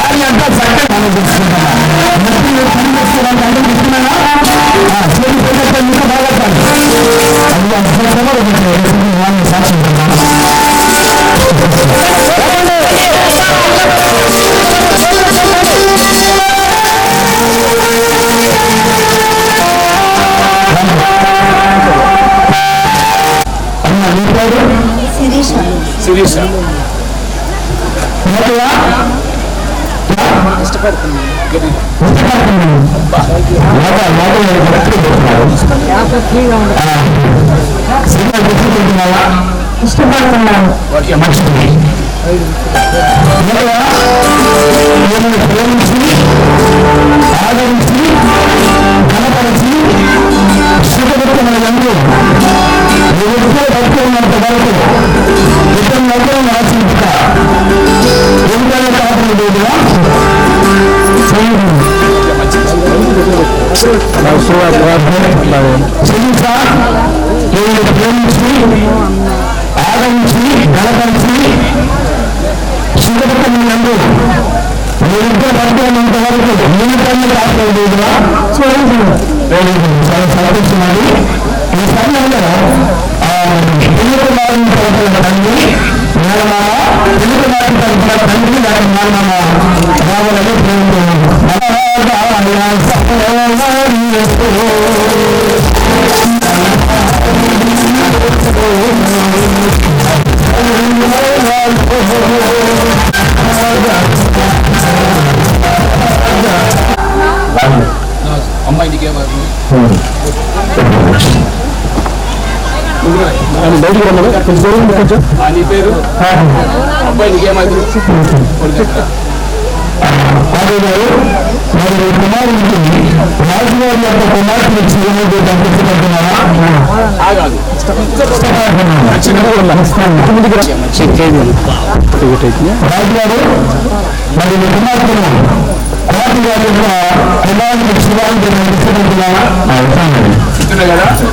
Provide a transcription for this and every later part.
భార్య అంతా చక్కగా మనం తీసుకుంటున్నా పని చేస్తున్నాను అంటే తీసుకున్నానా ఇంకా బాగా అది సాక్షి శిరీష ఇష్టపడుతున్నాను ప్రేమించి ఆదరించి కనపరిచి సుఖపెట్టుకున్నందు పట్టుకున్నంత వరకు ఇద్దరు నవ్వులను ఆశించుట ఎందుకనే కాకుండా లేదుగా ప్రేమించి ఆదరించి కనపరిచి సుఖపెట్టుకున్నందు మీరిద్దరు పట్టుకున్నంత వరకు నేను పని కాకుండా లేదుగా చాలా సంతోషమాది ఈ సమయంలో తెలుగు మారిన తరపున తండ్రి మేనమామ తెలుగు మారిన తరపున తండ్రి దాని మేనమామ రావాలని అమ్మాయి బయటికి నీ పేరు అబ్బాయి నీకేమైంది మరి కుమారుడికి రాజుగారి యొక్క కుమార్తె పంపించబడుతున్నారా రాజుగారు మరి మీ కుమార్తెను రాజుగారి యొక్క కుమారుడికి శివానికి పంపించబడుతున్నారా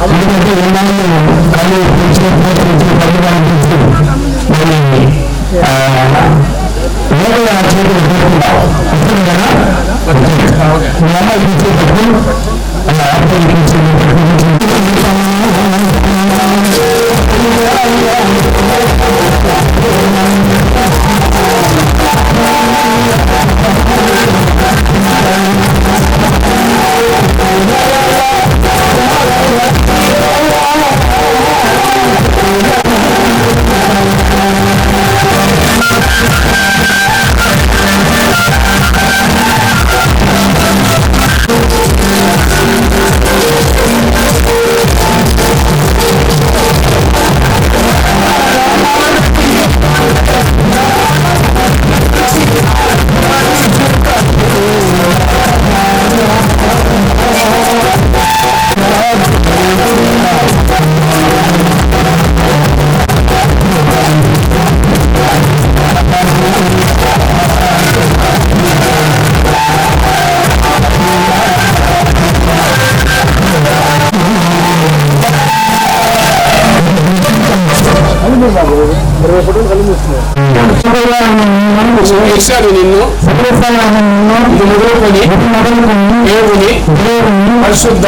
ఎందుకంటే కళ్ళు పెంచిన చేతులు కదా మీ అమ్మాయి తీసేటప్పుడు ఇచ్చాడు నిన్ను మొదలుకొని దేవుని పరిశుద్ధ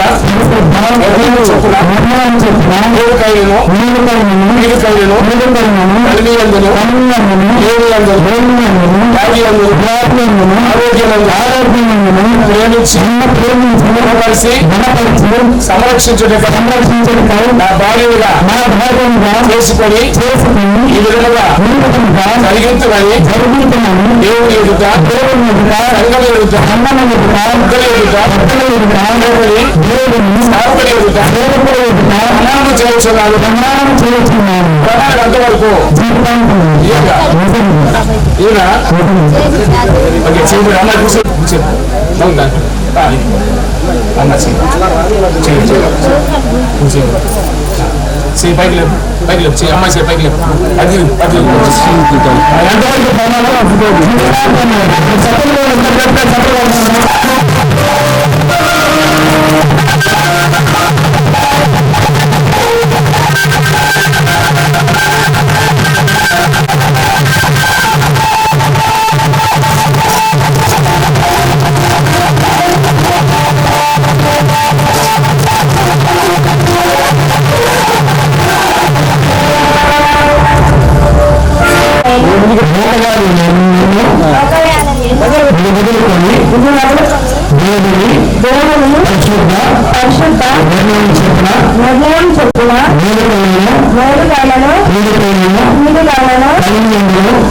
ప్రేమించి సంరక్షించుట నా భార్యగా చేసుకొని ఈ విధముగా జరిగించుకొని దేవుని ఎదుట సంఘం ఎదుట ప్రమాణం చేస్తున్నాను అంతవరకు ఈయన పైకి లేపు పైకి లేపు అమ్మాయి సే పైకి లేపు అది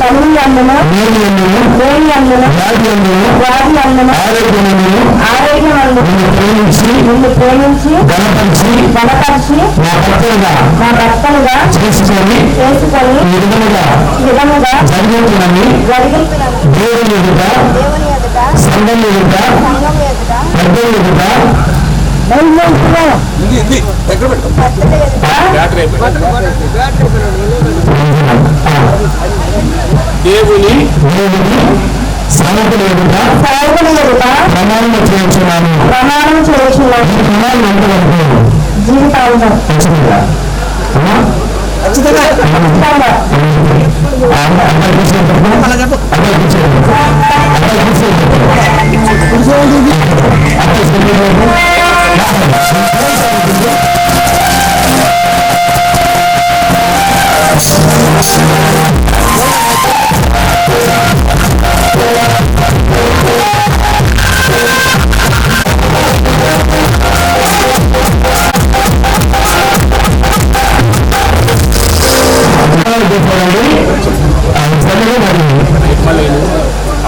తల్లి అందున లేని అందున వ్యాధి అందున ఆరోగ్యం అందున నిన్ను ప్రేమించి బలపరిచి నా భర్తలుగా చేసుకొని ఈ విధముగా జరుగుతున్నది దేవుని ఎదుట సంఘం ఎదుట పెద్దల ఎదుట దేవుని సాయకుల ఎదుట ప్రమాణం చేయించున్నాను జీవితాంతం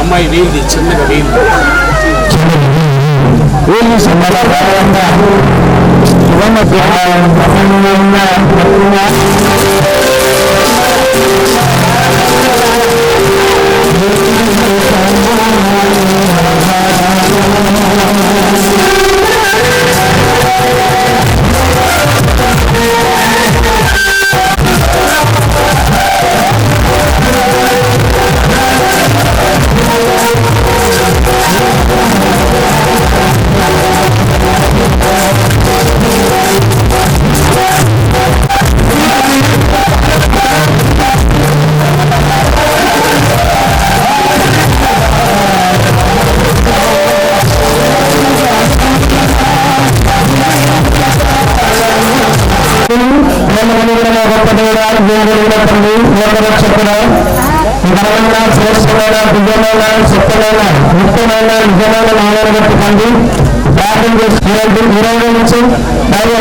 అమ్మాయి వీల్ది చిన్నగా వీల్ది ముఖ్యమైన నిజమైన నాయనబెట్టుకోండి ప్రార్థన చేసుకోండి 20 నుంచి 5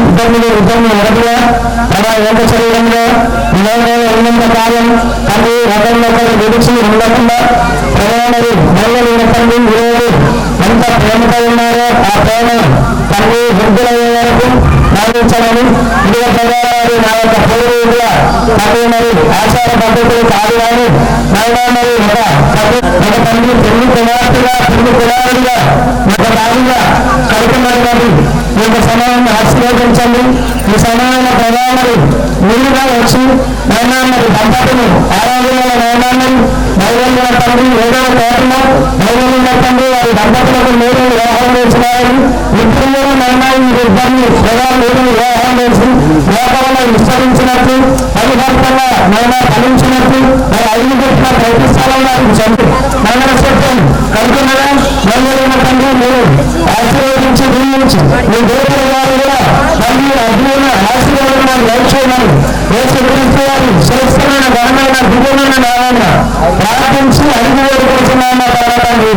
ఇద్దరు ఇద్దరిని ఎరగా తమ ఎంత శరీరంలో ఉన్నంత కాలం తండ్రి ఒకరినొకరు విడిచి ఉండకుండా ప్రయాణి మహిళలు తండ్రి 20 ఎంత ప్రేమతో ఉన్నారో ఆ ప్రేమ తండ్రి వృద్ధులయ్యే వరకు భావించమని ఇదిగో ప్రజావారి నా యొక్క పూర్వీకుల తండ్రి మరి ఆచార పద్ధతులు కాదు కానీ నైనా మరి ఒక తండ్రి పెళ్లి కుమార్తెగా పెళ్లి కుమారుడిగా ఒక రాజుగా కడుతున్నటువంటి ఈ యొక్క సమయాన్ని ఆశీర్వదించండి. ఈ సమయంలో ప్రధాని ముందుగా వచ్చి నైనా మరి దంపతులు ఆరాధనల నైనాన్ని నైవేద్య తండ్రి ఏదో కోటలో నైవేద్య తండ్రి వారి దంపతులకు మీరు వివాహం చేసినారని ఇప్పుడు నైనా ఈ ఇద్దరిని ప్రధాని వివాహం చేసి లోకంలో విస్తరించినట్లు పరిభర్తంగా నైనా ఫలించినట్లు మరి 5 పెట్టిన ప్రతి స్థలంలో నైనా సత్యం కలుగుతున్నదా నైవేద్య తండ్రి మీరు ఆశీర్వదించి దీవించి మీ దేవుడు వారు కూడా తల్లి అగ్నిన ఆశీర్వాదం నేర్చుకోమని వేసుక్రీస్తు వారి శ్రేష్టమైన ఘనమైన దివ్యమైన నారాయణ ప్రార్థించి అడిగి వేడుకుంటున్నాను తండ్రి.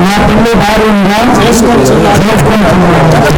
నా పిల్లి భార్యగా చేసుకుంటున్నాను.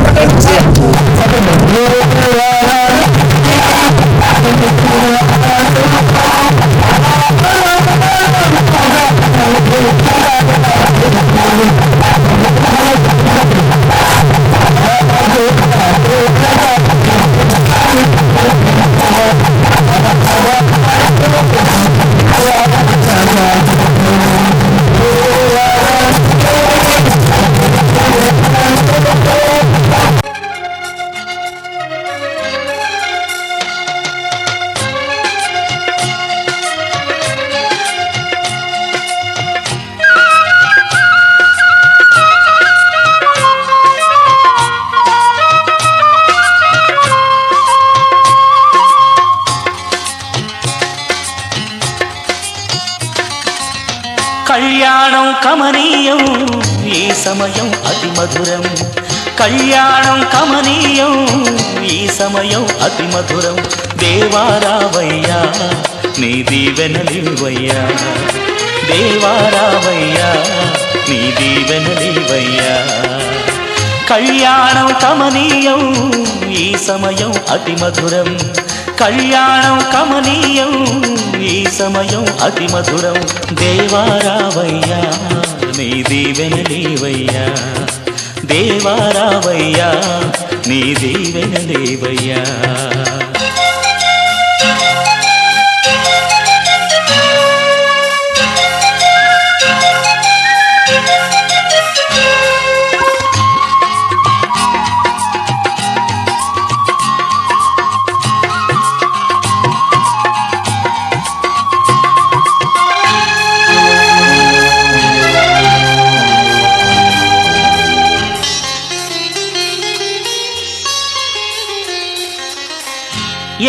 కళ్యాణం కమనీయం ఈ సమయం అతి మధురం. కళ్యాణం కమనీయం ఈ సమయం అతి మధురం. దేవారావయ్యా నీ దీవెనలివయ్యా, దేవారావయ్యా నీ దీవెనలివయ్యా. కళ్యాణం కమనీయం ఈ సమయం అతి మధురం కళ్యాణం కమనీయం ఈ సమయం అతి మధురం దేవారావయ్యా నీ దీవెనలేవయ్యా దేవారావయ్యా నీ దీవెనలేవయ్యా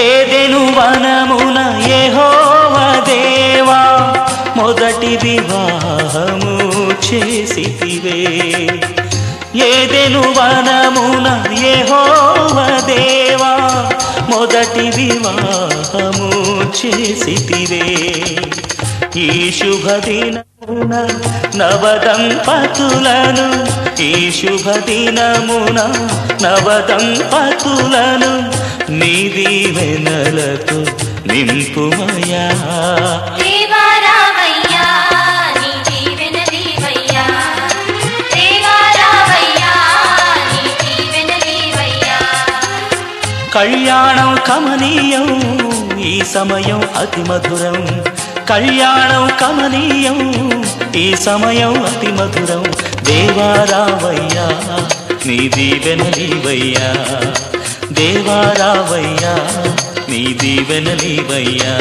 ఏదెను వనమున యెహోవా దేవా మొదటి వివాహము చేసితివే ఏదెను వనమున యెహోవా దేవా మొదటి వివాహము చేసితివే ఈ శుభదినమున నవదంపతులను ఈ శుభదినమున నవదంపతులను నీ దీవెనలతో నింపుమయా దేవారావయ్యా నీ దీవెనలేవయ్యా దేవారావయ్యా నీ దీవెనలేవయ్యా కళ్యాణం కమనీయం ఈ సమయం అతి మధురం కళ్యాణం కమనీయం ఈ సమయం అతి మధురం దేవారావయ్యా నీ దీవెనలేవయ్యా దేవారావయ్యా నీ దీవెనలేవయ్యా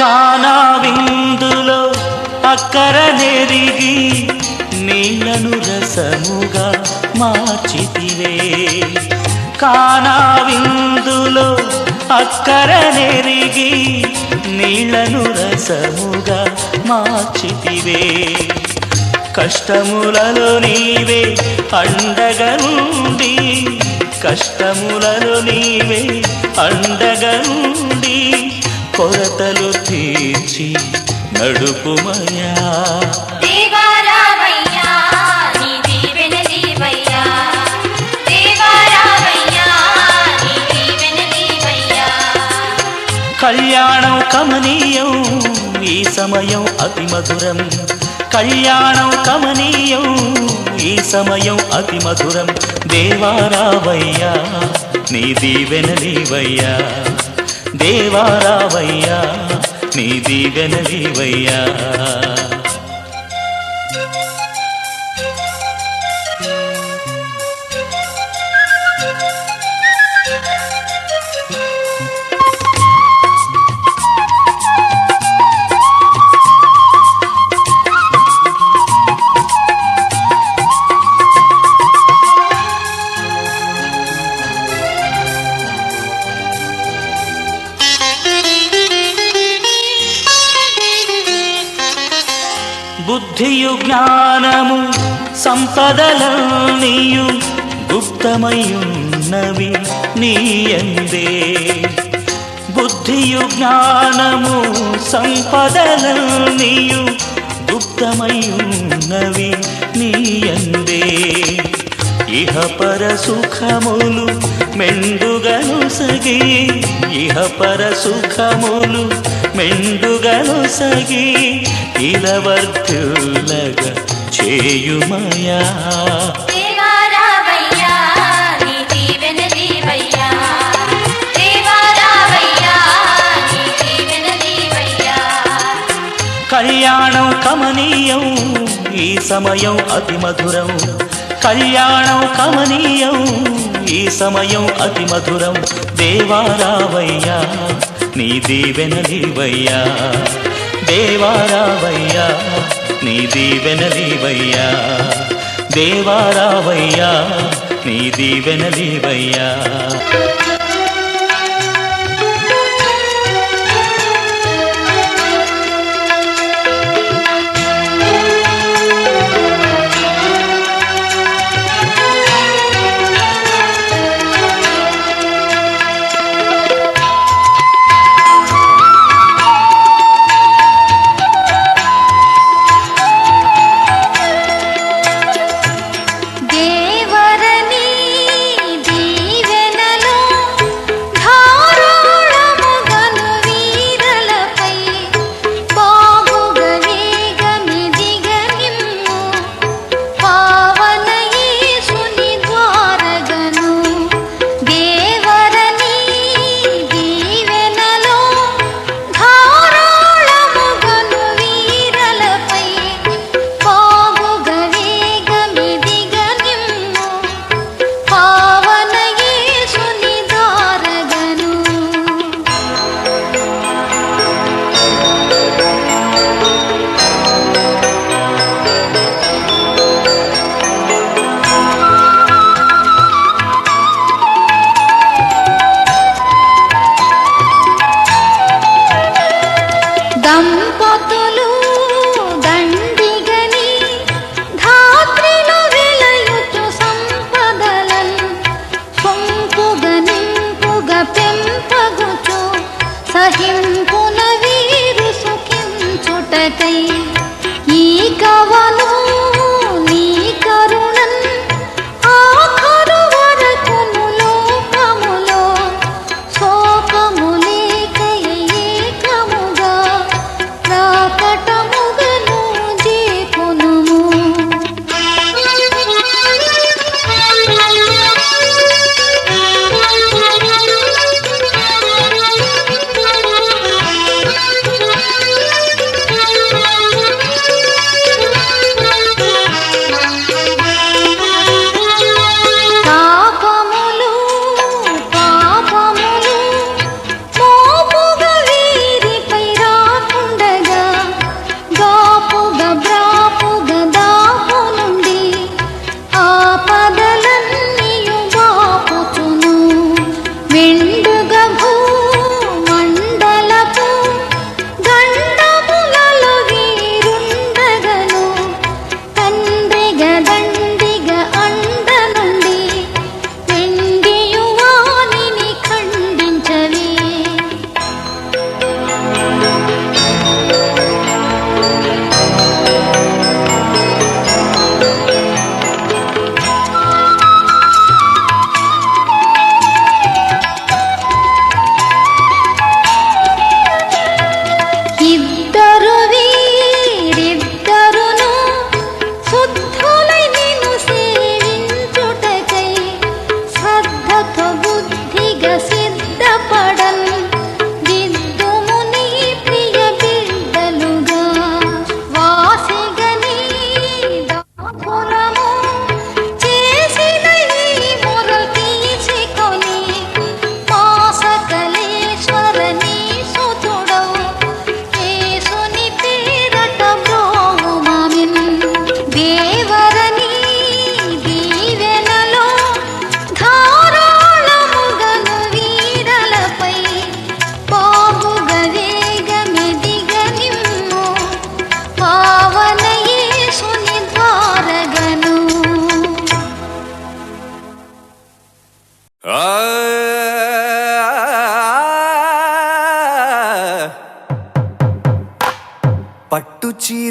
కానా విందులో అక్కర నెరిగి నీళ్లను రసముగా మార్చితివే కానా విందులో అక్కర నెరిగి నీళ్లను రసముగా మార్చితివే కష్టములలో నీవే అండగా నుండి కష్టములలో నీవే అండగా నుండి కొరతలు తీర్చి నడుపుమయా దేవారావయ్యా నీ దీవెనలేవయ్యా దేవారావయ్యా నీ దీవెనలేవయ్యా కళ్యాణం కమనీయం ఈ సమయం అతి మధురం కళ్యాణం కమనీయం ఈ సమయం అతి మధురం దేవారావయ్యా నీ దీవెనలేవయ్యా దేవారావయ్యా నీ దీవెనలేవయ్యా బుద్ధియు జ్ఞానము సంపదలన్నీయు గుప్తమయున్నవి నీయందే బుద్ధియు జ్ఞానము సంపదలన్నీయు గుప్తమయున్నవి నీయందే ఇహపర సుఖములు మెండుగను సగి ఇహపర సుఖములు మెండుగను సగి ఇలవర్తులగా చేయుమయా దేవారావయ్యా నీ దీవెనలేవయ్యా దేవారావయ్యా నీ దీవెనలేవయ్యా కళ్యాణం కమనీయం ఈ సమయం అతి మధురం కళ్యాణం కమనీయం ఈ సమయం అతి మధురం దేవారావయ్యా నీ దీవెనలేవయ్యా దేవారావయ్యా నీ దీవెనలేవయ్యా దేవారావయ్యా నీ దీవెనలేవయ్యా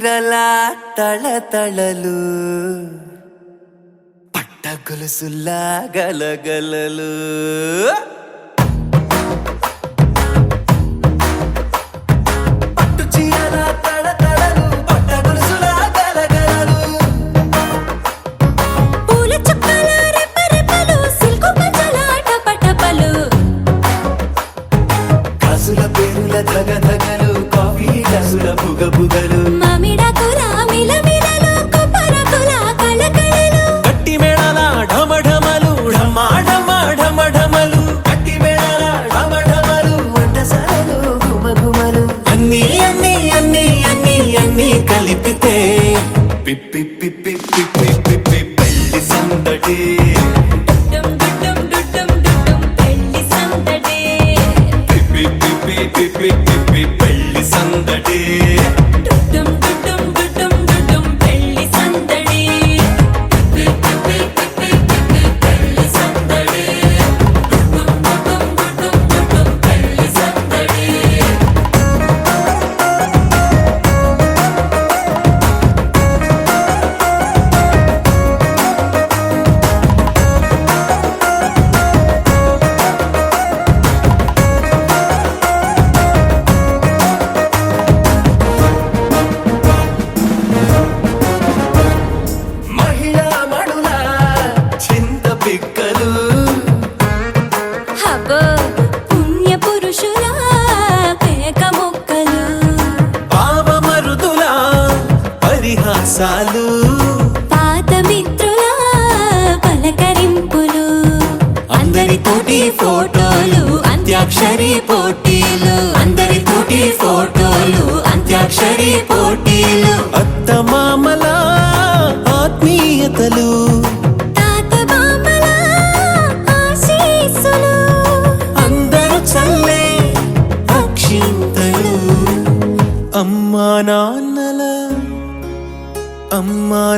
చీరల తళతళలు పట్ట గొలుసులా గలగలలు పట్టు చీరల తళతళలు పట్ట గొలుసులా గలగలలు పూల చుక్కల రెపరెపలు సిల్కు పంచల టపటపలు కాసుల పేరుల ధగధగలు కాఫీ గ్లాసుల బుగబుగలు మామిడాకుల మిలమిలలు కొబ్బరకుల కళకళలు గట్టి మేళాల ఢమఢమలు ఢమాఢమలు గట్టి మేళాల ఢమఢమలు వంటసాలలు గుమగుమలు అన్నీ అన్నీ అన్నీ అన్నీ అన్నీ కలిపితే పిప్పి పిప్పి పిప్పి పిప్పి పెళ్లి సందడి డుడ్డుం డుడ్డుం డుడ్డుం డుడ్డుం పెళ్లి సందడి పిప్పి పిప్పి పిప్పి పిప్పి పెళ్లి సందడి డుడ్డుం డుడ్డుం డుడ్డుం డుడ్డుం పెళ్లి సందడి పిప్పి పిప్పి పిప్పి పిప్పి పెళ్లి సందడి డుడ్డుం డుడ్డుం డుడ్డుం డుడ్డుం పెళ్లి సందడి మహిళా మణుల చింత పిక్కలు హబో పుణ్య పురుషుల పేక మొక్కలు పావమరుదుల పరిహాసాలు పాత మిత్రుల పలకరింపులు అందరితోటి ఫోటోలు అంత్యాక్షరి పోటీలు అందరితోటి ఫోటోలు అంత్యాక్షరి పోటీలు అత్తమామల ఆత్మీయతలు తాత బామ్మల ఆశీస్సులు అందరూ చల్లే అక్షింతలు అమ్మా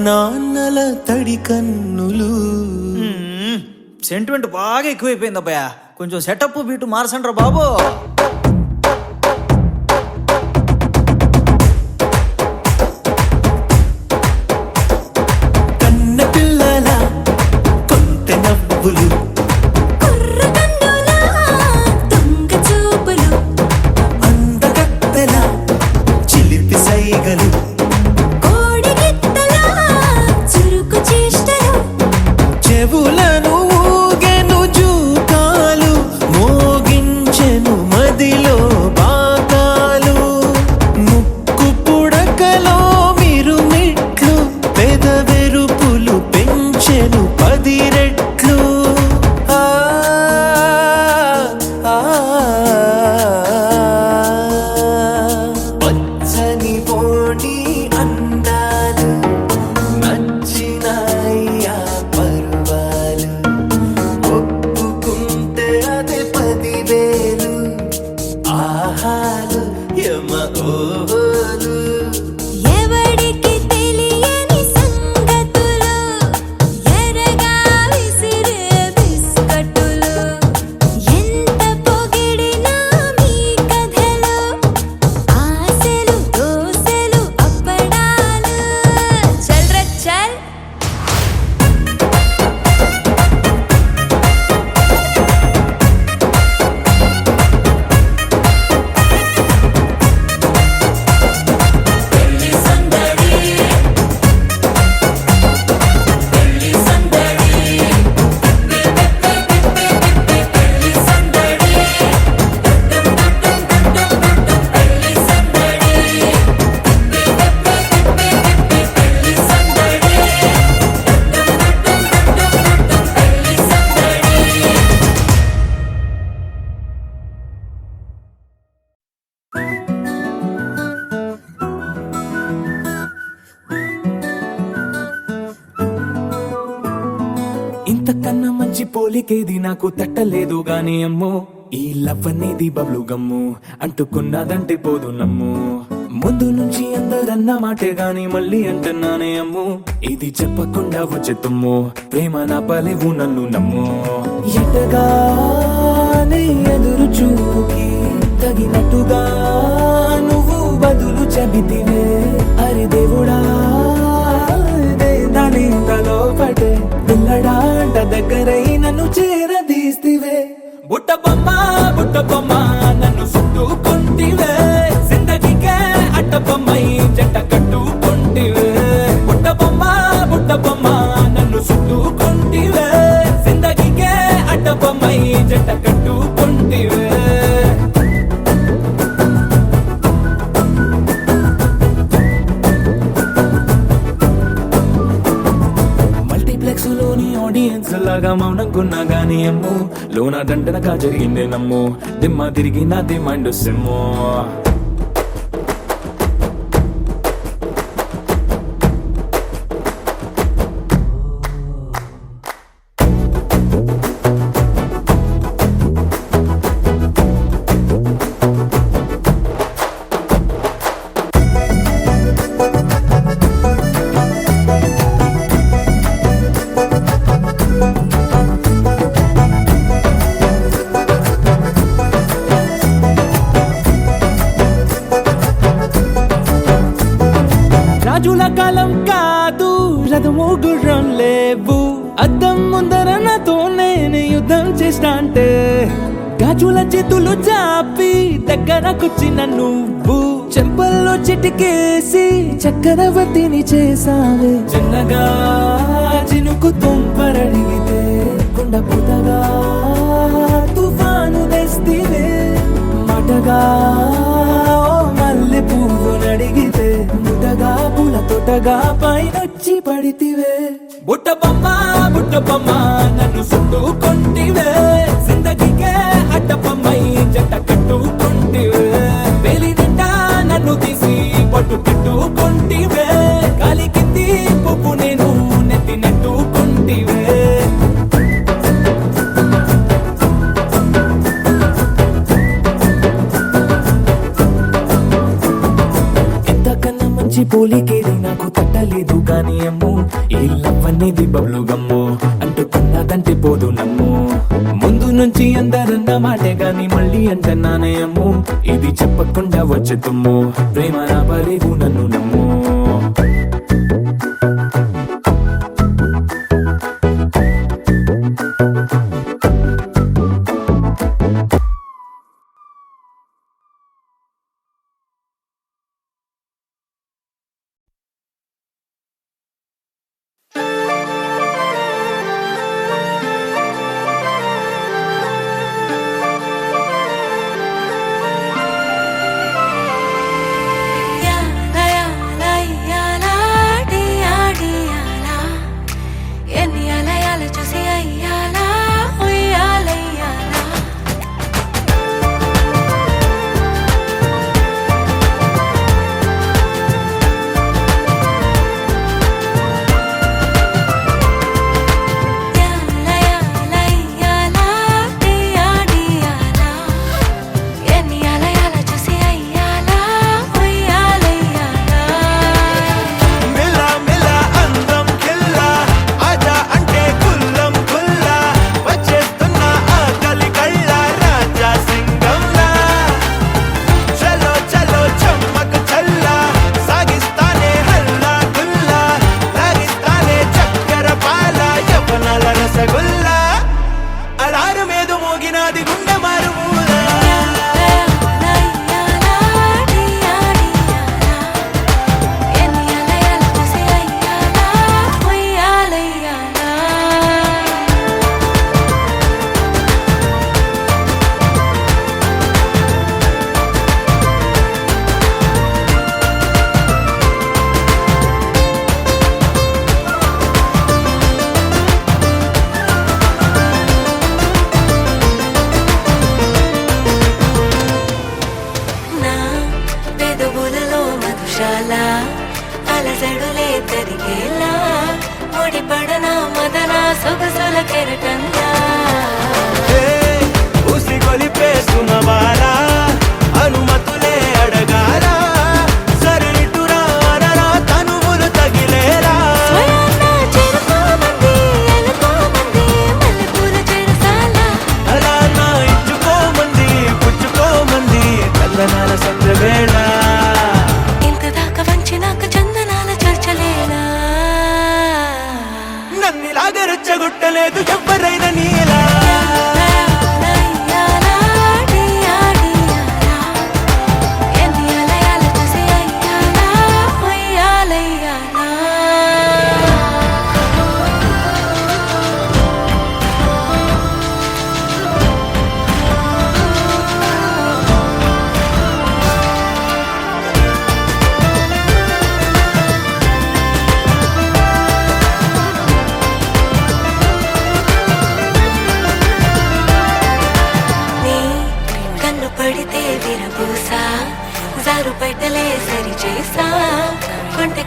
నాన్నల తడి కన్నులు సెంటిమెంట్ బాగా ఎక్కువైపోయింది అబ్బాయా కొంచెం సెటప్ బీటు మార్చండ్రా బాబు కన్న పిల్లల కొంత నవ్వులు కుర్ర కన్నుల దొంగ చూపులు అందగత్తెల చిలిపి సైగలు కోడి గిత్తల చురుకు చేష్టలు చెవులను ఊగెను జూకాలు మోగించెను మదిలో బాకాలు ముక్కు పుడకలో మిరుమిట్లు పెదవెరుపులు పెంచెను 10 రెట్లు ఆ ఆ పచ్చని పోటీ అందాలు నచ్చినాయ్యా పరువాలు ఒప్పుకుంటే అదే 10,000 ఆహాలు యమ ఓలు ఎవడికి తెలియని సంగతులు ఎరగా విసిరే బిస్కట్టులు ఎంత పొగిడినా మీ కథలు ఆశలు దోశలు అప్పడాలు చల్ రే చల్ పెళ్లి సందడి పెళ్లి సందడి పెళ్లి సందడి పెళ్లి సందడి పెళ్లి సందడి పెళ్లి సందడి ఇంతకన్నా మంచి పోలికేది నాకు తట్టలేదు గాని అమ్మో ఈ లవ్ అనేది బబ్లు గమ్ము అంటుకున్నదంటే పోదు నమ్ము ముందు నుంచి అందరన్న మాటే గాని మళ్ళీ అంటున్నానే అమ్ము ఇది చెప్పకుండా వచ్చే తుమ్ము ప్రేమ నా పలేవు నన్ను నమ్ము ఎటగానే ఎదురు చూపుకి తగినట్టుగా నువ్వు బదులు చెబితివే అరిదే బుట్ట బొమ్మ నన్ను చుట్టుకుంటివే జిందగీకే అట్ట బొమ్మై జంట కట్టుకుంటివే బుట్ట బొమ్మ నన్ను చుట్టుకుంటివే జిందగీకే అట్ట బొమ్మై జంట కట్టుకుంటివే మల్టీప్లెక్స్ లోని ఆడియన్స్ లాగా మౌనంకున్నా గానీ అమ్ము లోన దండనగా జరిగిందే నమ్ము దిమ్మ తిరిగి నాది మైండ్ సిమ్ము రాజుల కాలం కాదు రథము గుర్రం లేవు అద్దం ముందర నాతో నేను యుద్ధం చేస్తా అంటే గాజుల చేతులు చాపి దగ్గరకొచ్చిన నువ్వు చెంపల్లో చిటికేసి చక్రవర్తిని చేసావే చిన్నగా చినుకు తుంపరడిగితే కొండ పుటగా తుఫాను తెస్తివే మాటగా మల్లె పువ్వు నడిగితే ముటగా పూల తోటగా పైనొచ్చి పడితివే బుట్ట బొమ్మ నన్ను చుట్టుకుంటివే జిందగీకే అడ్డ బొమ్మై జంట కట్టుకుంటివే వేలి నిండా నన్ను తీసి పట్టు కట్టుకుంటివే గాలి కింది పువ్వు నేను నెత్తి నెట్టుకుంటివే పోలికేది నాకు తట్టలేదు కానీ అమ్ము ఈ లవ్ అనేది బబ్లు గమ్ము అంటుకున్నదంటే పోదు నమ్ము ముందు నుంచి అందరన్న మాటే గాని మళ్ళీ అంటున్నానే అమ్ము ఇది చెప్పకుండా వచ్చే తుమ్ము ప్రేమ రాబలేవు నన్ను నమ్ము Ya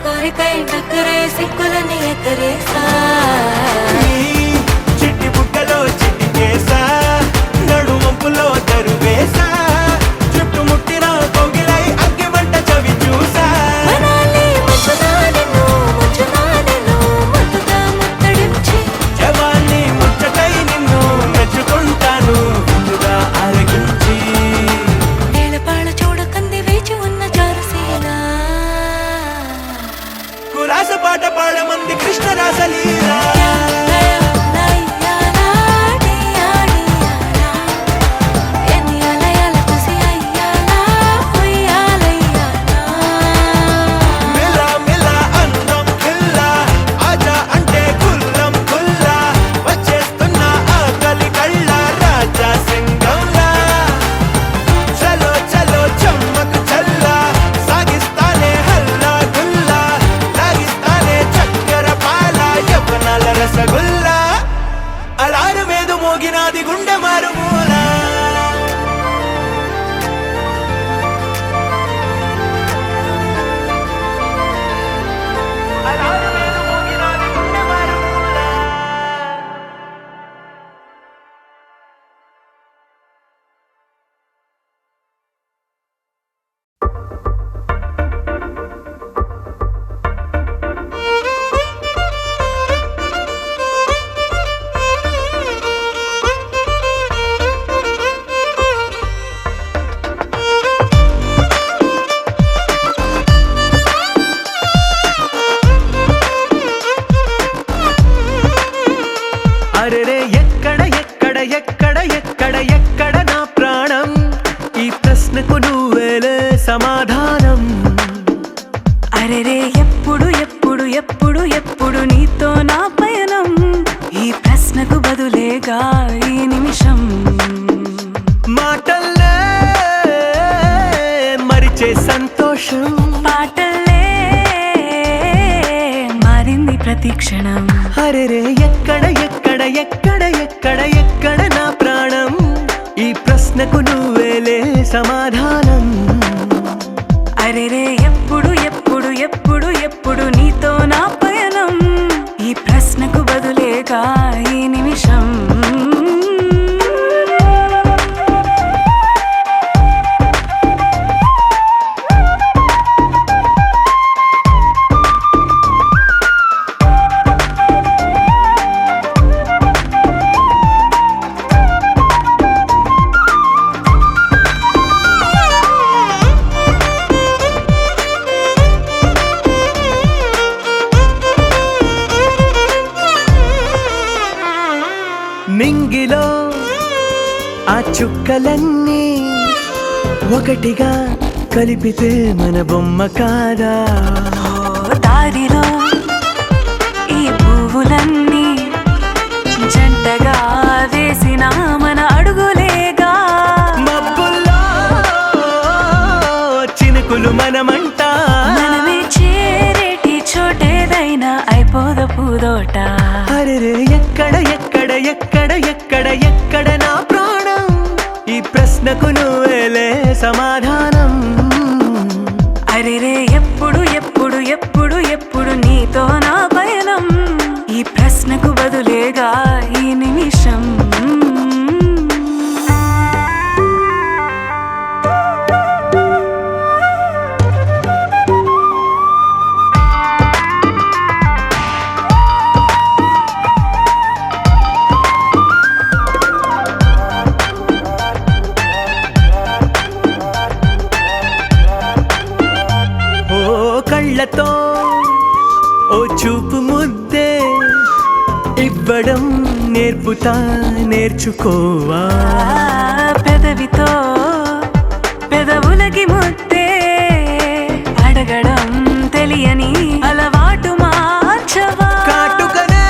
కోరికై నక్కరే సిక్కులని ఎక్కరేసా నీ చిట్టి బుట్టలో చిట్టి చేసా నడుమంపులో తరువేసా చుట్టుముట్టిన కోగిలై అగ్గిమంట చవి చూసా మనాలి ముచ్చుదా నిన్ను ముద్దుగా ముత్తడించి జవాన్ని ముచ్చటై నిన్ను మెచ్చుకుంటాను ముందుగా ఆరగించి నేలపాళ చూడకంది వేచి ఉన్న జారుసేనా కులాస పాట పాడమంది కృష్ణరాసలీలా మిలా మిలా అందం ఖిల్లా ఆజా అంటే కుల్లం కుల్లా వచ్చేస్తున్న ఆకలి కళ్ళ రాజా సింగంలా చలో చలో చమ్మకు చల్లా సాగిస్తానే హల్లా గుల్లా లాగిస్తానే చక్కెర పాల యవ్వనాల రసగుల్లా అలారు మీద మోగినాది గుండె మారుమూలా అరెరే ఎక్కడ ఎక్కడ ఎక్కడ ఎక్కడ ఎక్కడ నా ప్రాణం ఈ ప్రశ్నకు నువ్వేలే సమాధానం అరెరే ఎప్పుడు ఎప్పుడు ఎప్పుడు ఎప్పుడు నీతో నా పయనం ఈ ప్రశ్నకు బదులేగా ఈ నిమిషం మాటల్లే మరిచే సంతోషం పాటల్లే మారింది ప్రతి క్షణం అరెరే ఎక్కడ ఎక్కడ ఎక్కడ ఎక్కడ ఎక్కడ నా ప్రాణం ఈ ప్రశ్నకు నువ్వేలే సమాధానం అరెరే ఎప్పుడు ఎప్పుడు ఎప్పుడు ఎప్పుడు నీతో నా పయనం ఈ ప్రశ్నకు బదులేగా ఈ నిమిషం మింగిలో ఆ చుక్కలన్నీ ఒకటిగా కలిపితే మన బొమ్మ కాదా దారిలో ఈ పువ్వులన్నీ జంటగా వేసిన మన అడుగులేగా మబ్బుల్లో చినుకులు మనమంట మనమే చేరేటి చోటేదైనా అయిపోద పూదోట అరెరే ఎక్కడ ఎక్కడ ఎక్కడ ఎక్కడ ఎక్కడ నా ప్రాణం ఈ ప్రశ్నకు నువ్వేలే సమాధానం అరెరే ఎప్పుడు ఎప్పుడు ఎప్పుడు ఎప్పుడు నీతో నా పయనం ఈ ప్రశ్నకు బదులేగా ఈ నిమిషం కళ్ళతో ఓ చూపు ముద్దే ఇవ్వడం నేర్పుతా నేర్చుకోవా పెదవితో పెదవులకి ముద్దే అడగడం తెలియని అలవాటు మార్చవా కాటుకనే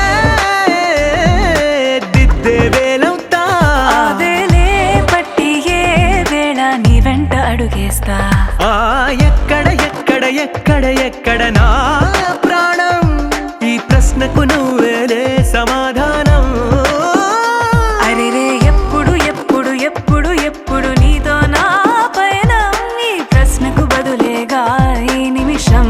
దిద్దే వేలవుతా వేలే పట్టి ఏ వేళ నీ వెంట అడుగేస్తా ఎక్కడ ఎక్కడ ఎక్కడ ఎక్కడ నా ప్రాణం ఈ ప్రశ్నకు నువ్వేలే సమాధానం అరెరే ఎప్పుడు ఎప్పుడు ఎప్పుడు ఎప్పుడు నీతో నా పయనం ఈ ప్రశ్నకు బదులేగా ఈ నిమిషం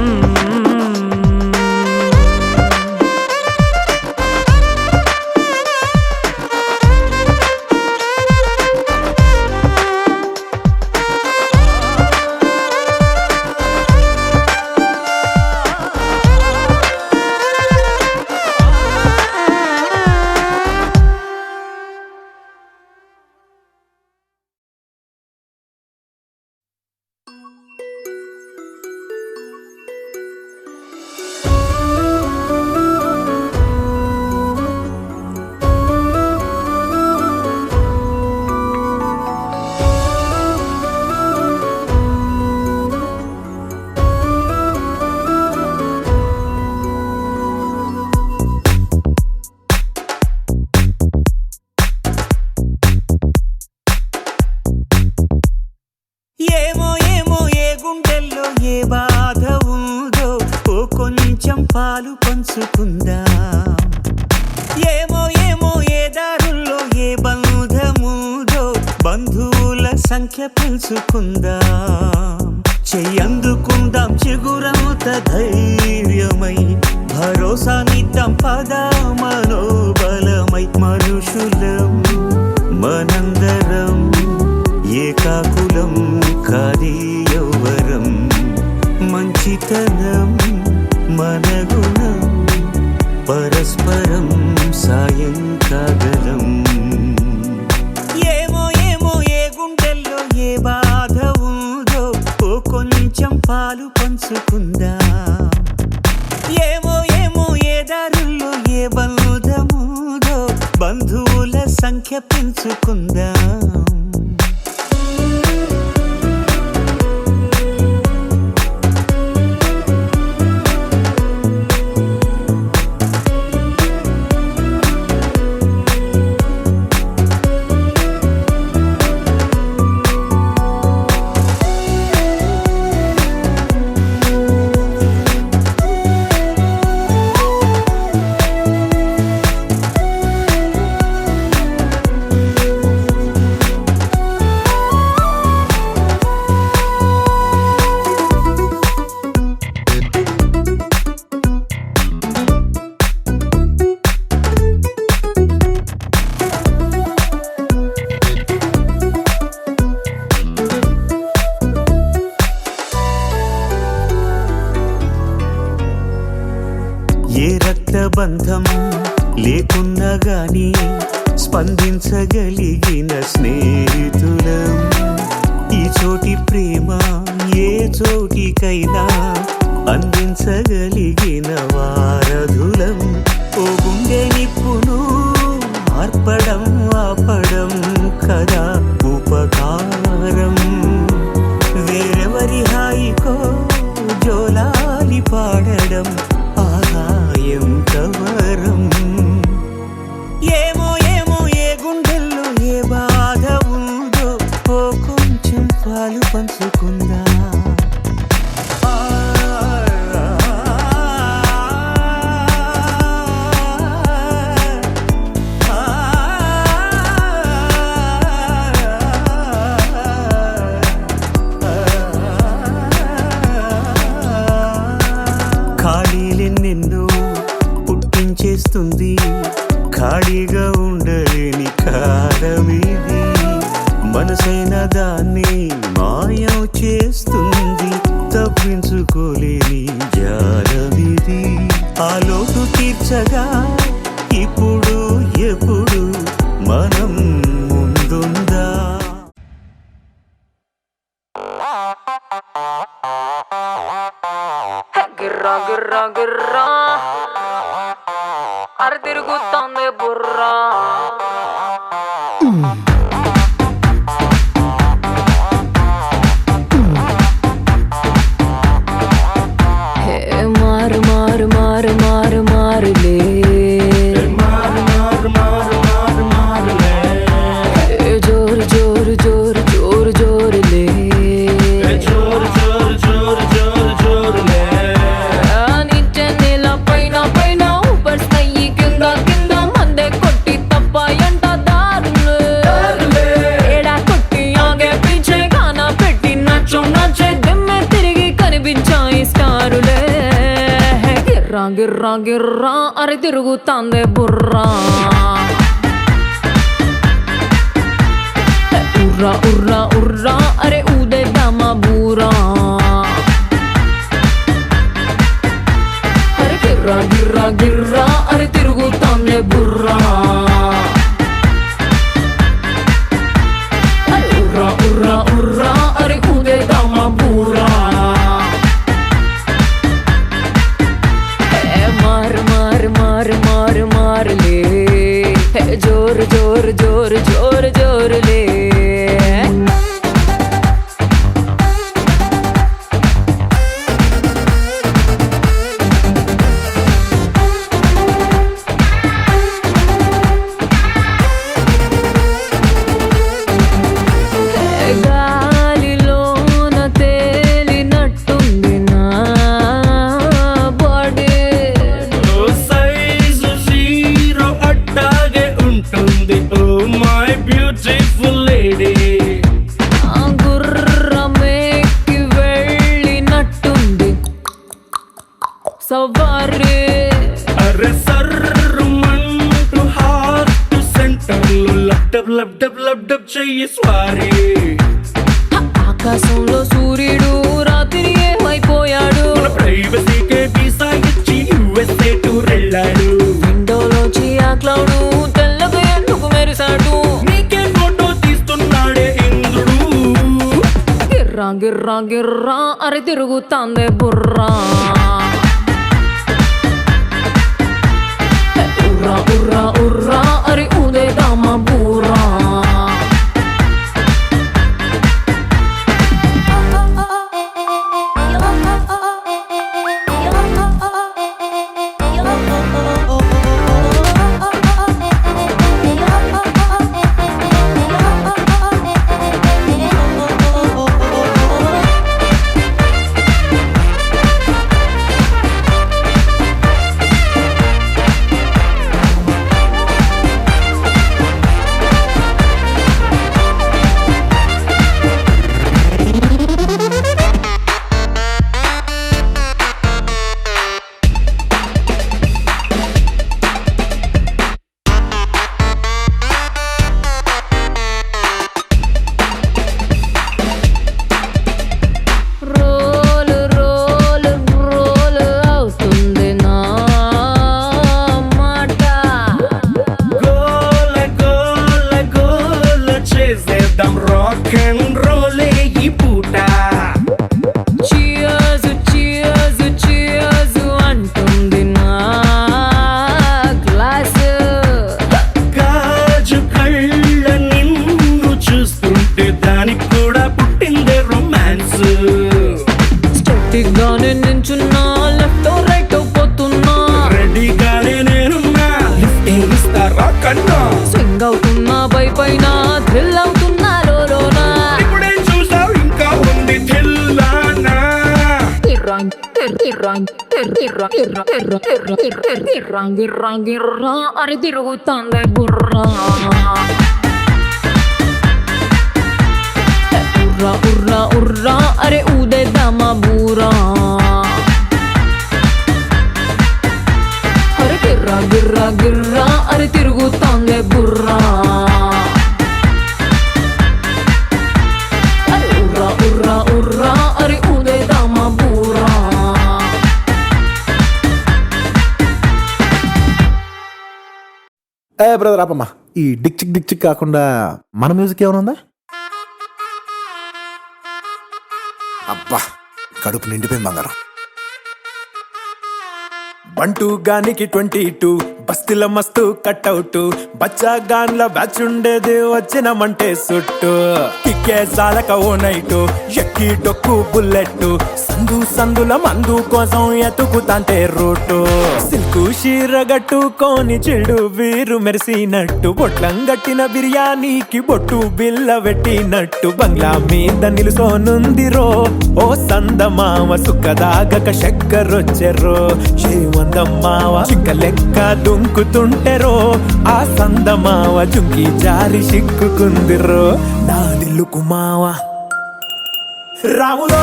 కొంచెం పాలు పంచుకుందాం. ఏమో ఏమో ఏ దారుల్లో ఏ బంధముదో బంధువుల సంఖ్య పెంచుకుందాం. చెయ్యందుకుందాం చిగురంత ధైర్యమై భరోసానిద్దాం పద మనోబలమై. మనుషులం మనందరం ఏకాకులం కాది యౌవరం. మంచితనం మన గుణం పరస్పరం సాయం కాగలం. ఏమో ఏమో ఏ గుండెల్లో ఏ బాధ ఉందో ఓ కొంచెం పాలు పంచుకుందాం. ఏమో ఏమో ఏ దారుల్లో ఏ బంధముదో బంధువుల సంఖ్య పెంచుకుందాం. ఏ రక్తబంధం లేకున్నా గాని స్పందించగలిగిన స్నేహితులం. ఈ చోటి ప్రేమ ఏ చోటికైనా అందించగలిగిన వారధులం. ఓ గుండె నిప్పును ఆర్పడం ఆపడం కదా ఉపకారం. వేరెవరి హాయికో జోలాలి పాడడం ఆహాయం కవరం. ఏమో ఏమో ఏ గుండెల్లో ఏ బాధ ఉందో ఓ కొంచెం పాలు పంచుకుందా. ఖాళీలెన్నెన్నో పుట్టించేస్తుంది ఖాళీగా ఉండలేని కాలమిది. మనసైన దాన్ని మాయం చేస్తుంది తప్పించుకోలేని జాలమిది. ఆ లోటు తీర్చగా ఇప్పుడు ఎప్పుడు మనం ముందుందా. గిర్రా గిర్రా గిర్రా అర తిరుగుతోంది బుర్రా. మారు మారు మారు మారు మారులే జోరు జోరు జోరు జోరు జోరులే. నీచే నేల పైన పైన ఊపర్ స్థాయి కింద కింద మందే కొట్టి తప్పాయంట దారులు. ఏడా కొట్టి ఆగే పీచే గానా పెట్టి నచ్చో నచ్చే దిమ్మె తిరిగి కనిపించాయి స్టారులే. గిర్రా గిర్రా గిర్రా అరే తిరుగుతాందే బుర్రా. ఉర్రా ఉర్రా ఉర్రా అరే ఊదేద్దామా బూరా. అరే గిర్రా గిర్రా గిర్రా అరే తిరుగుతాందే బుర్రా. అరే ఉర్రా ఉర్రా ఉర్రా అరే ఊదేద్దామా బూరా. మారు మారు మారు మారు మారులే జోరు జోరు జోరు జోరు జోరులే. గాలిలోన తేలినట్టుంది నా బాడీ. సవారే అరే సర్రుమంటూ హార్ట్ సెంటర్ లో లబ్డబ్ చెయ్యి స్వారీ ఆకాశంలో సూర్యుడు రాత్రి ఏమైపోయాడు మన ప్రైవసీకే వీసా ఇచ్చి USA టూర్ వెళ్ళాడు విండోలోంచి ఆ క్లౌడ్ తెల్లగా ఎందుకు మెరిసాడు నీకే ఫోటో తీస్తున్నాడే ఇంద్రుడు గిర్రా గిర్రా గిర్రా అరే తిరుగుతాందే బుర్రా ఉర్రా ఉర్రా ఉర్రా అరే ఉదేదామా బూరా రాక్ అండ్ రోల్ ఈ పూట చియర్స్ చియర్స్ చియర్స్ అంటుంది నా గ్లాస్ గాజు కళ్ళ నిన్ను చూస్తుంటే దానికి కూడా పుట్టిందే రొమాన్స్ స్టాటిక్ గానే నించున్నా లెఫ్ట్ రైట్ పోతున్నా రెడీగానే నేనున్నా లిఫ్ట్ ఇస్తారా కన్నా స్వింగ్ అవుతున్నా పైన థ్రిల్ అవుతున్నా లోనా ఇప్పుడే చూసావు ఇంకా ఉంది థిల్లానా గిర్రా అరే తిరుగుతాందే బుర్రా ఉర్రా ఉర్రా ఉర్రా అరే ఉదేదామా బూరా అరే గిర్రా గిర్రా గిర్రా అరే తిరుగుతాందే బుర్రా అరే ఉర్రా ఉర్రా ఉర్రా అరే ఉదేదామా బూరా బ్రదర్ ఆపమ్మా ఈ డిక్ చిక్ కాకుండా మన మ్యూజిక్ ఏమైనా ఉందా? అబ్బా కడుపు నిండిపోయింది బంగారం. బంటూ గానికి 22 బస్తిల మస్తు కట్అవుట్ బచ్చా గాన్ల బ్యాచ్ ఉండేది వచ్చినమంటే సుట్టు కిక్కే సాలక ఓ నైటు ఎక్కి డొక్కు బుల్లెట్ సందుల మందు కోసం ఎతుకుతాంటే రూటు సిల్కు షీరగట్టుకోని చెడు వీరు మెరిసినట్టు బొట్లం గట్టిన బిర్యానీకి బొట్టు బిల్ల పెట్టినట్టు బంగ్లా మీద నిలుసోనుందిరో ఓ సందమావ సుఖదాగక చక్కరొచ్చెరో చేమందమ్మావ చిక్క లెక్క దుంకుతుంటెరో ఆ సందమావ జుంకి జారి సిక్కుకుందిరో నా దిల్లుకు మావ రాములో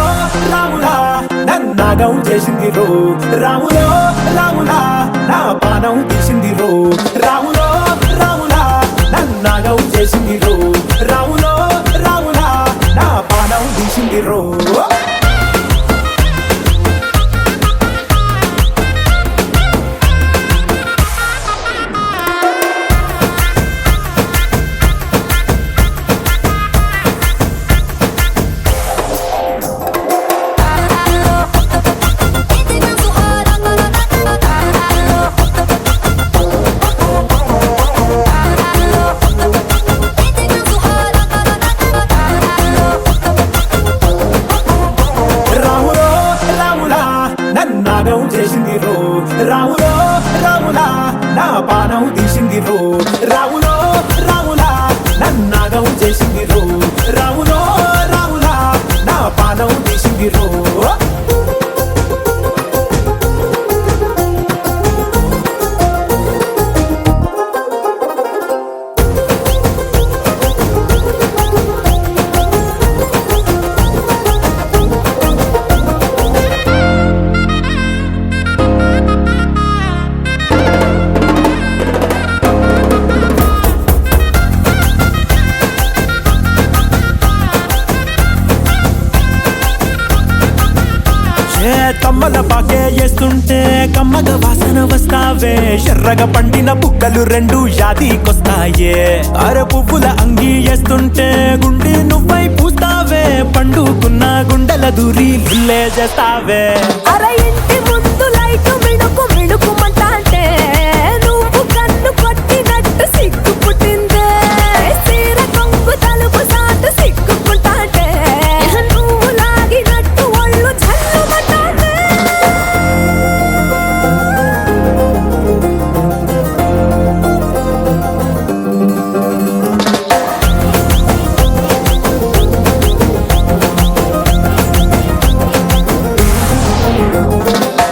రాములా నన్నాగం చేసింది రో రాములో రాములా నా పానం తీసింది రో రాములో రాములా నన్నాగం చేసింది రో రాములో రాములా నా పానం తీసింది రో ఏ తమ్మల పాకే వేస్తుంటే కమ్మగ వాసన వస్తావే ఎర్రగా పండిన బుక్కలు రెండు యాదికొస్తాయే అర పువ్వుల అంగి వేస్తుంటే గుండె నువ్వై పూస్తావే పండుకున్న గుండెల దూరి లుల్లే చేస్తావే అరే ఇంటి ముందు లైట్ మిణుకు మిణుకుమంటే నువ్వు కన్ను కొట్టినట్టు సిగ్గు పుట్టిందే సీర కొంగు తలుపు సాటు సిగ్గుకుంటాంటే నువ్వు లాగినట్టు ఒళ్ళు చల్లుమంటాంటే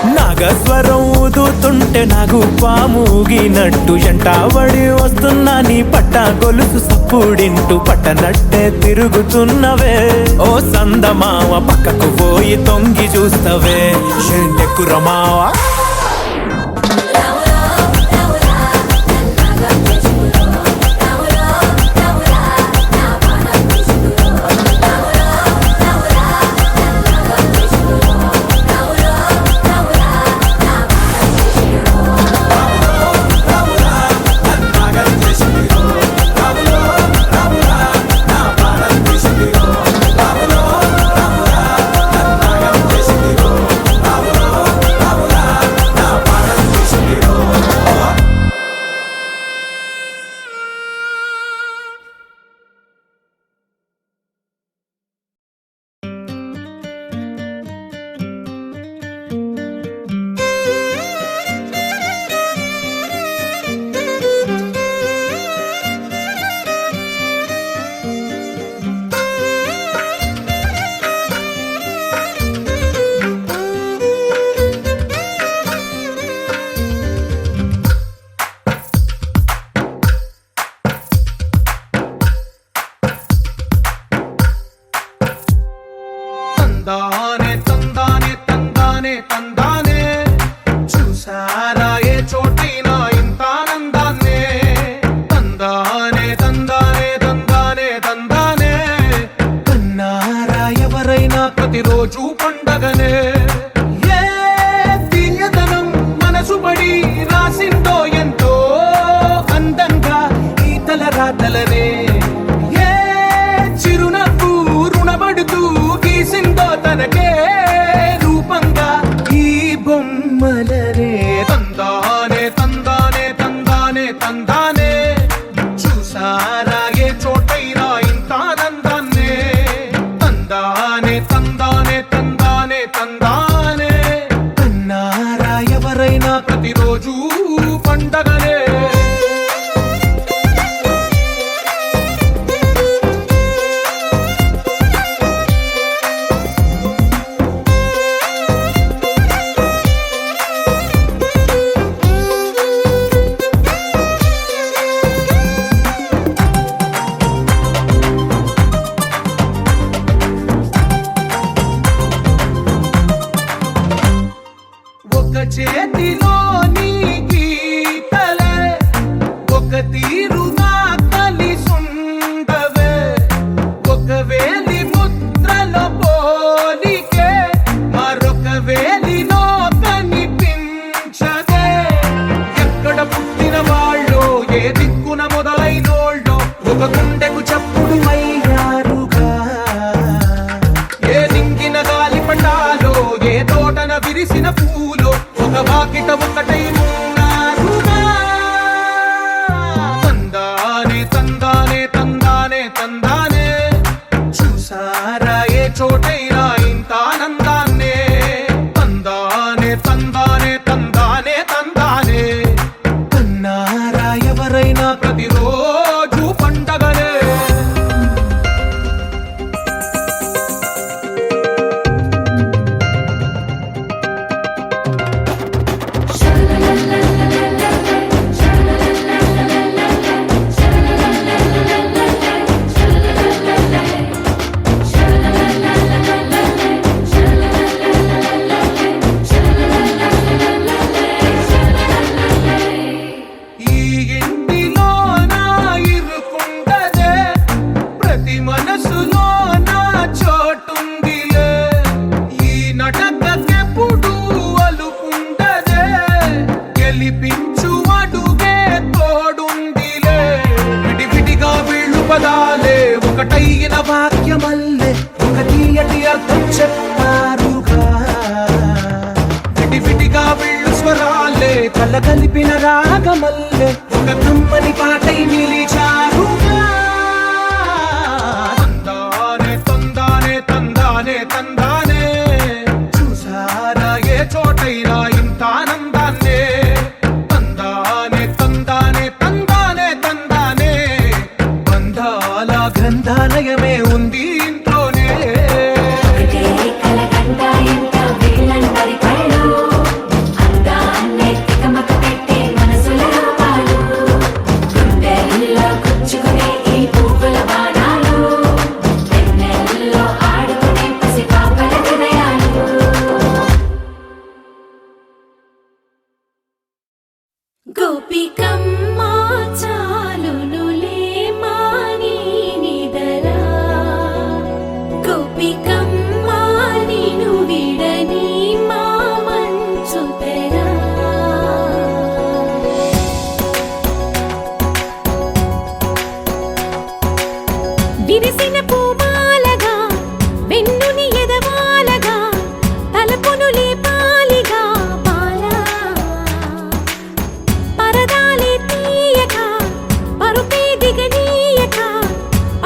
నాగస్వరం ఊదుతుంటే నాకు పాముగినట్టు ఎంటావడి వస్తున్నా నీ పట్ట గొలుసు సప్పుడింటూ పట్టనట్టే తిరుగుతున్నవే ఓ సందమావ పక్కకు పోయి తొంగి చూస్తవే ఎక్కురమావా తందానే తందానే తందానే తందానే చూసారా ఏ చోటైనా ఇంత ఆనందాన్నే తందానే తందానే తందానే తందానే కన్నారా ఎవరైనా ప్రతిరోజు పండగనే ఏ తీయదనం మనసు పడి రాసిందో ఎంతో అందంగా ఈ తలరాతలనే ఏ చిరునవ్వు రుణపడుతూ గీసిందో తనకే రూపంగా ఈ బొమ్మలనే తందానే తందానే తందానే తందానే చూసారా ఏ చోటైనా ఇంత ఆనందాన్నే తందానే తందానే తందానే తందానే కన్నారా ఎవరైనా ప్రతిరోజు పండగనే ఒక చేతిలో నీ గీతలే ఒక తీరుగా కలిసుండవే ఒక వేలి ముద్రల పోలికే మరొక వేలిలో కనిపించదే ఎక్కడ పుట్టిన వాళ్ళో ఏ దిక్కున మొదలైనోళ్ళో ఒక గుండెకు చప్పుడు అయ్యారుగా ఏ దింగిన గాలి పటాలో ఏ తోటన విరిసిన పూలో ఒక వాకిట ఒకటై ఉన్నారుగా తందానే తందానే తందానే తందానే చూసారా ఏ చోటైనా ఇంత ఆనందాన్నే తందానే తందానే తందానే తందానే కన్నారా ఎవరైనా ప్రతిరోజు పండగనే la la la la తీయటి అర్థం చెప్పారుగా విటివిటిగా వీళ్ళు స్వరాలే కల కలిపిన రాగమల్లే ఒక కమ్మని పాటై నిలిచారుగా తందానే తందానే తందానే తందానే చూసారా ఏ చోటైనా ఇంత ఆనందాన్నే తందానే తందానే తందానే తందానే బంధాల గ్రంథాలయమే ఉంది ఇంట్లోనే గోపికమ్మా చాలునులే మాని నిదరా గోపికమ్మా నిను విడని మా మంచు తెరా విరిసిన పూమాలగా వెన్నుని ఎదవాలగా తలపును లేపాలిగా బాలా పరదాలే తీయక పరుపే దిగనీయక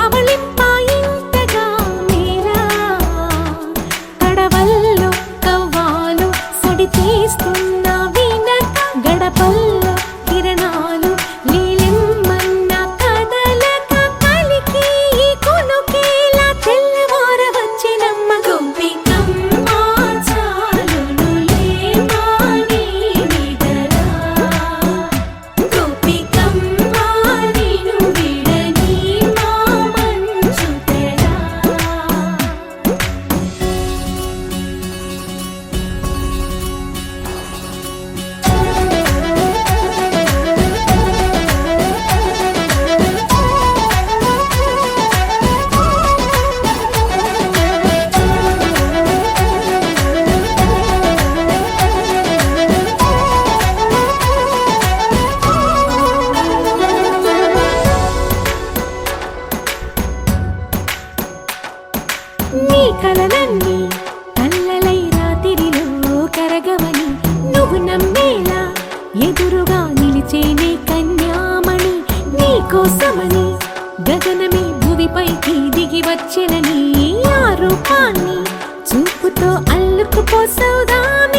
అవళింపాయింతగా మీరా కడవల్లో కవ్వాలు సడి చేస్తున్న వినక గడపల్లో కిరణాలు నీలిమ్మన్న కదలక కలికి కొనుకేలా తెల్లవార వచ్చినమ్మ గోపికమ్మా చాలునులే మాని నిదరా గోపికమ్మా నిను విడని మా మంచు తెరా నీ కలలన్నీ కల్లలై రాత్రిలో కరగవని నువ్వు నమ్మేలా ఎదురుగా నిలిచేనే కన్యామణి నీ కోసమని గగనమే భువిపైకి దిగి వచ్చెనని ఆ రూపాన్ని చూపుతో అల్లుకుపోసౌదామి